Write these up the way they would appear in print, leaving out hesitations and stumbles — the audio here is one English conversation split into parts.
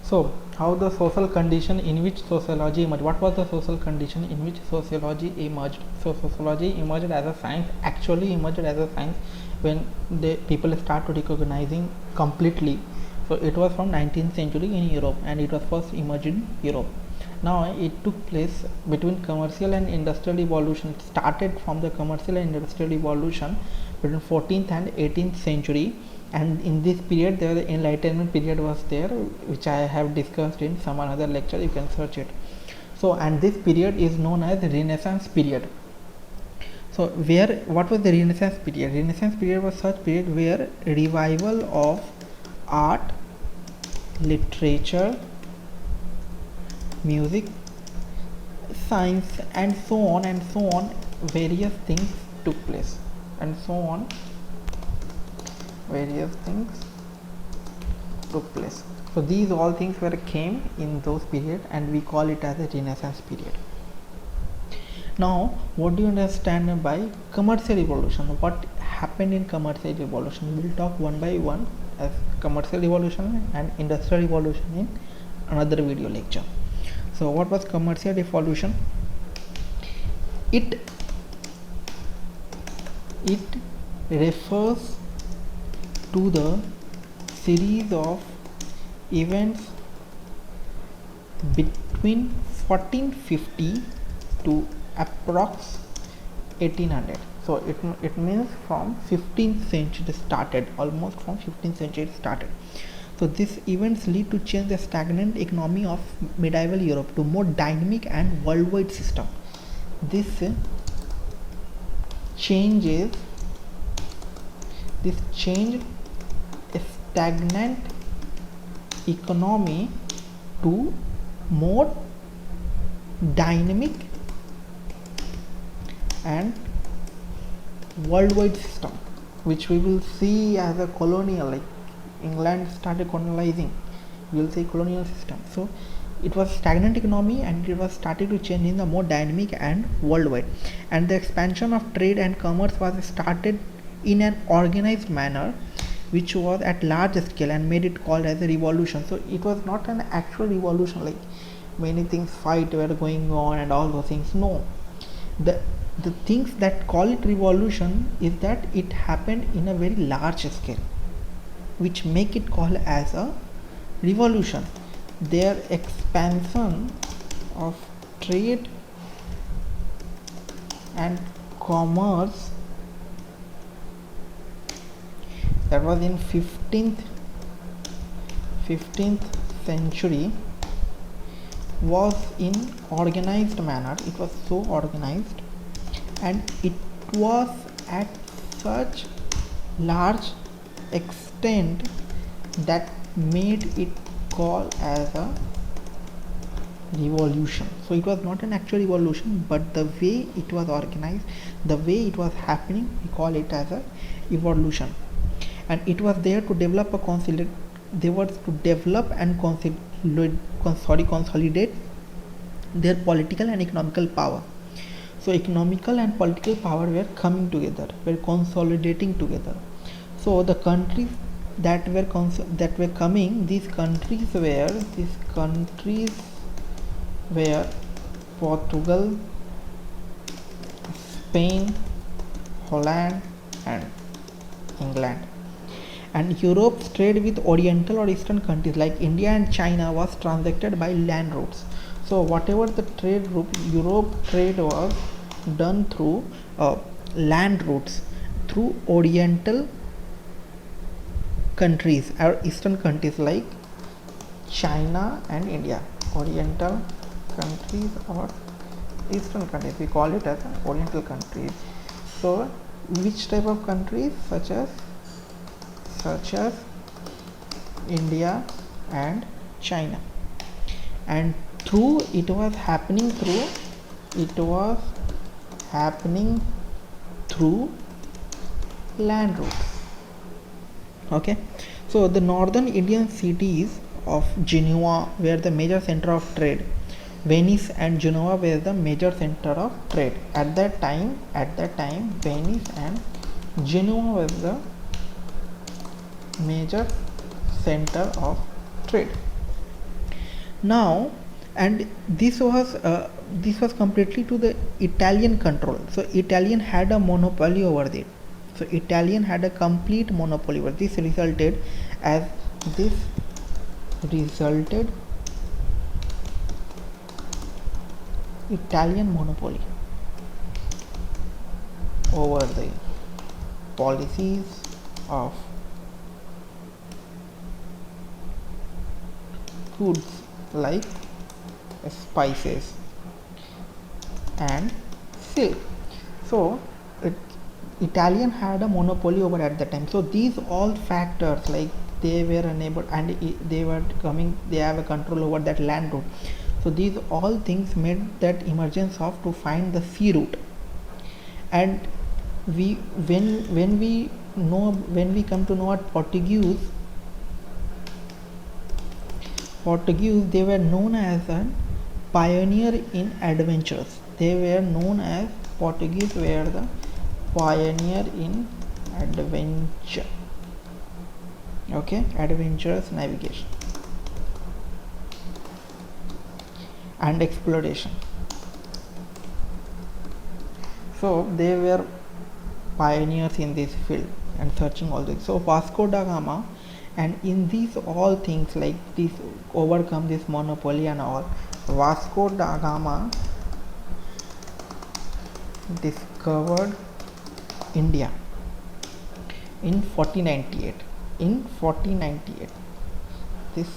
So, how the social condition in which sociology emerged? What was the social condition in which sociology emerged? So, sociology emerged as a science. Actually, emerged as a science when the people started recognizing completely. So, it was from 19th century in Europe, and it was first emerged in Europe. Now, it took place between commercial and industrial evolution. It started from the commercial and industrial evolution between 14th and 18th century, and in this period the enlightenment period was there, which I have discussed in some another lecture. You can search it. So, and this period is known as Renaissance period. So, what was the Renaissance period? Renaissance period was such period where revival of art, literature, music, science, and so on, various things took place, and so on, various things took place. So these all things were came in those period, and we call it as a Renaissance period. Now, what do you understand by commercial revolution? What happened in commercial revolution? We will talk one by one as commercial revolution and industrial revolution in another video lecture. So what was commercial revolution? It refers to the series of events between 1450 to approx 1800. So it means from 15th century started, almost from 15th century started. So these events lead to change the stagnant economy of medieval Europe to more dynamic and worldwide system. This change a stagnant economy to more dynamic and worldwide system, which we will see as a colonial, like England started colonizing, we will say colonial system. So it was stagnant economy, and it was started to change in the more dynamic and worldwide, and the expansion of trade and commerce was started in an organized manner, which was at large scale, and made it called as a revolution. So it was not an actual revolution like many things fight were going on and all those things. No, the things that call it revolution is that it happened in a very large scale, which make it called as a revolution. Their expansion of trade and commerce, that was in 15th century, was in organized manner. It was so organized, and it was at such large extent that made it called as a revolution. So it was not an actual revolution, but the way it was organized, the way it was happening, we call it as a evolution. And it was there to develop and consolidate their political and economical power. So economical and political power were coming together, were consolidating together. So the countries that were coming, these countries were Portugal, Spain, Holland, and England. And Europe's trade with Oriental or Eastern countries like India and China was transacted by land routes. So whatever the trade route, Europe trade was done through land routes, through Oriental countries or Eastern countries like China and India. Oriental countries or Eastern countries, we call it as Oriental countries. So which type of countries? Such as India and China. And through it was happening through land routes. Okay, so the northern Indian cities of Genoa were the major center of trade. Venice and Genoa were the major center of trade at that time. Venice and Genoa was the major center of trade. Now, and this was completely to the Italian control. So Italian had a monopoly over it. So Italian had a complete monopoly over this. This resulted Italian monopoly over the policies of goods like spices and silk. So Italian had a monopoly over at the time. So these all factors, like they were unable, and they were coming, they have a control over that land route. So these all things made that emergence of to find the sea route. And when we come to know what Portuguese, they were known as a pioneer in adventures. They were known as Portuguese were the pioneer in adventure. Okay, adventurous navigation and exploration. So they were pioneers in this field and searching all this. So Vasco da Gama, and in these all things like this, overcome this monopoly and all, Vasco da Gama discovered India in 1498. In 1498, this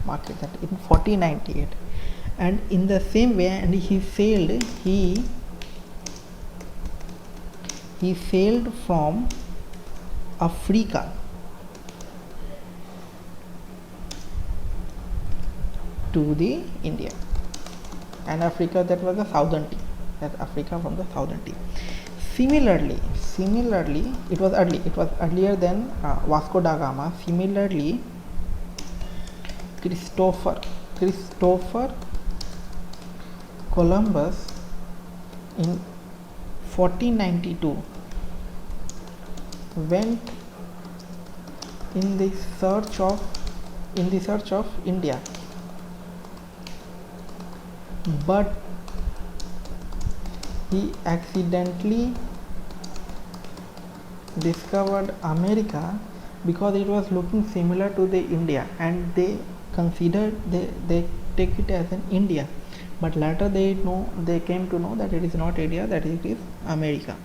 market that in 1498, and in the same way, and he sailed from Africa to the India, and Africa, that was the southern tip, that Africa from the southern tip. Similarly, it was earlier than Vasco da Gama. Similarly, Christopher Columbus in 1492 went in the search of India, but he accidentally discovered America because it was looking similar to the India, and they considered, they take it as an India, but later they came to know that it is not India, that it is America.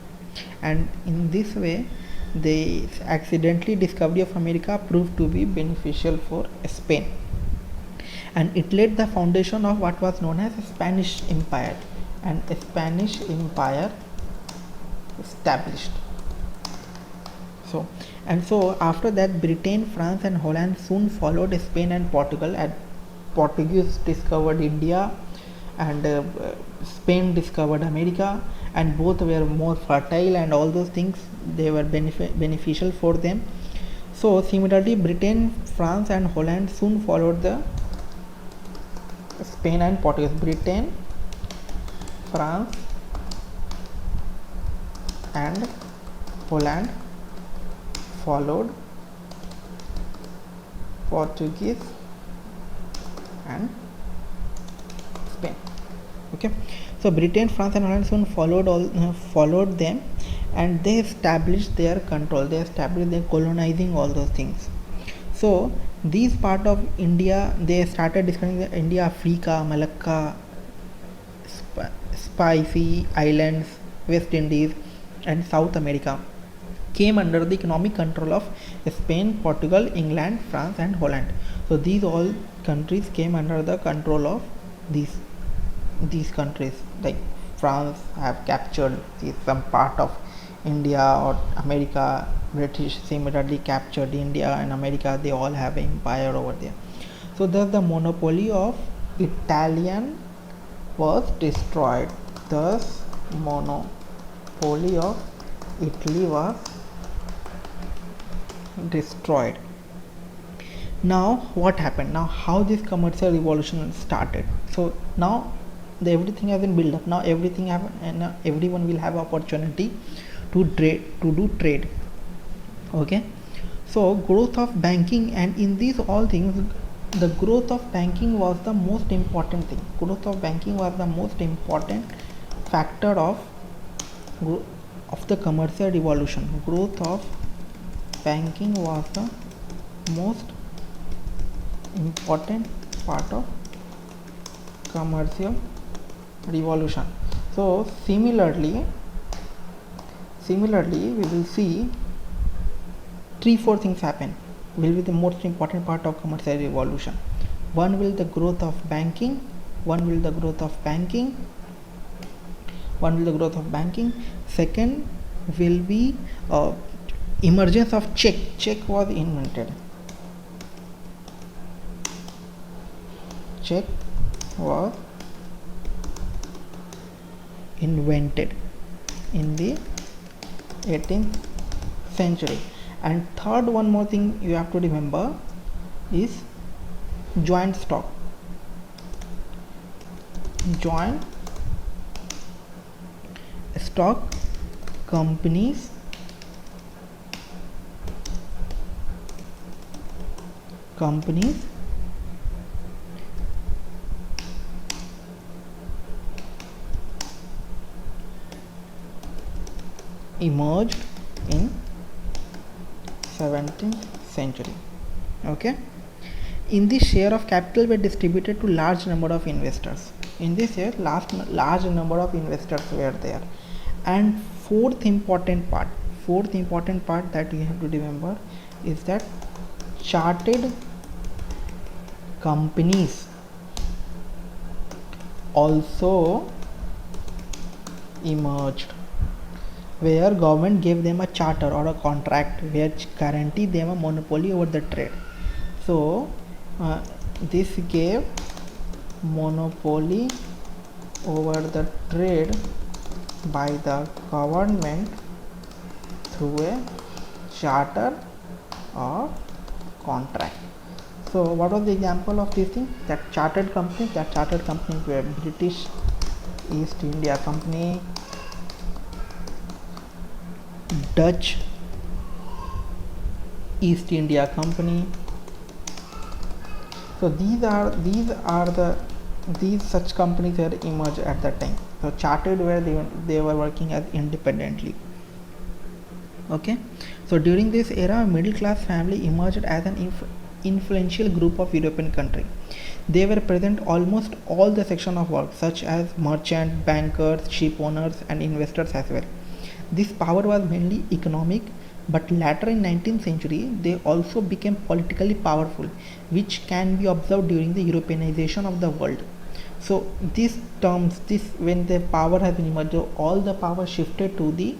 And in this way, the accidentally discovery of America proved to be beneficial for Spain, and it laid the foundation of what was known as Spanish Empire, and a Spanish Empire established. So after that, Britain, France and Holland soon followed Spain and Portugal, and Portuguese discovered India, and Spain discovered America, and both were more fertile, and all those things, they were beneficial for them. So similarly, Britain, France and Holland soon followed the Spain and Portugal. Britain, France and Holland followed Portuguese and Spain. Okay, so Britain, France and Holland soon followed them, and they established their control, they established their colonizing all those things. So these part of India, they started discovering India, Africa, Malacca, Spicy Islands, West Indies and South America came under the economic control of Spain, Portugal, England, France and Holland. So these all countries came under the control of these countries. Like France have captured some part of India, or America, British similarly captured India and America, they all have an empire over there. So thus the monopoly of Italian was destroyed. Thus monopoly of Italy was destroyed. Now what happened? Now how this commercial revolution started? So now everything has been built up. Now everything have, and everyone will have opportunity to do trade. Okay, so growth of banking, and in these all things, the growth of banking was the most important thing. Growth of banking was the most important factor of the commercial revolution. Growth of banking was the most important part of commercial revolution. So similarly we will see 3-4 things happen will be the most important part of commercial revolution. One will the growth of banking, second will be emergence of check was invented. Check was invented in the 18th century. And third, one more thing you have to remember is joint stock. Joint stock companies emerged in 17th century. Okay, in this, share of capital were distributed to large number of investors. In this year, large number of investors were there. And fourth important part that you have to remember is that chartered companies also emerged, where government gave them a charter or a contract which guaranteed them a monopoly over the trade. So this gave monopoly over the trade by the government through a charter or contract. So what was the example of this thing? That chartered companies were British East India Company, Dutch East India Company. So these such companies were emerged at that time. So chartered where they were working as independently. Okay, so during this era, middle class family emerged as an influential group of European country. They were present almost all the section of work, such as merchant, bankers, ship owners, and investors as well. This power was mainly economic, but later in 19th century they also became politically powerful, which can be observed during the Europeanization of the world. So when the power has been emerged, all the power shifted to the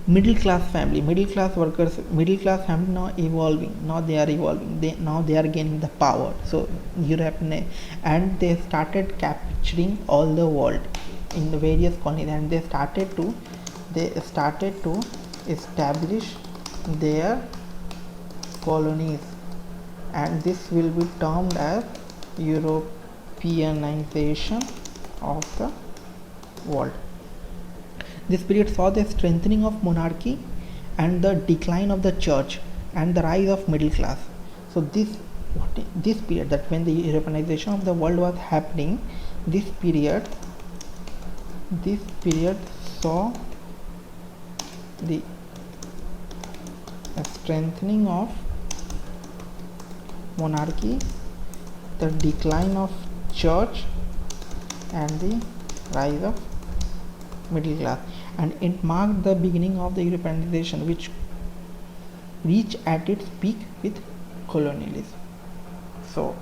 middle class family, middle class family now they are evolving, they are gaining the power. So and they started capturing all the world in the various colonies, and they started to establish their colonies, and this will be termed as Europeanization of the world. This period saw the strengthening of monarchy and the decline of the church and the rise of middle class. So this period, that when the Europeanization of the world was happening, this period saw the strengthening of monarchy, the decline of church, and the rise of middle class, and it marked the beginning of the Europeanization, which reached at its peak with colonialism. So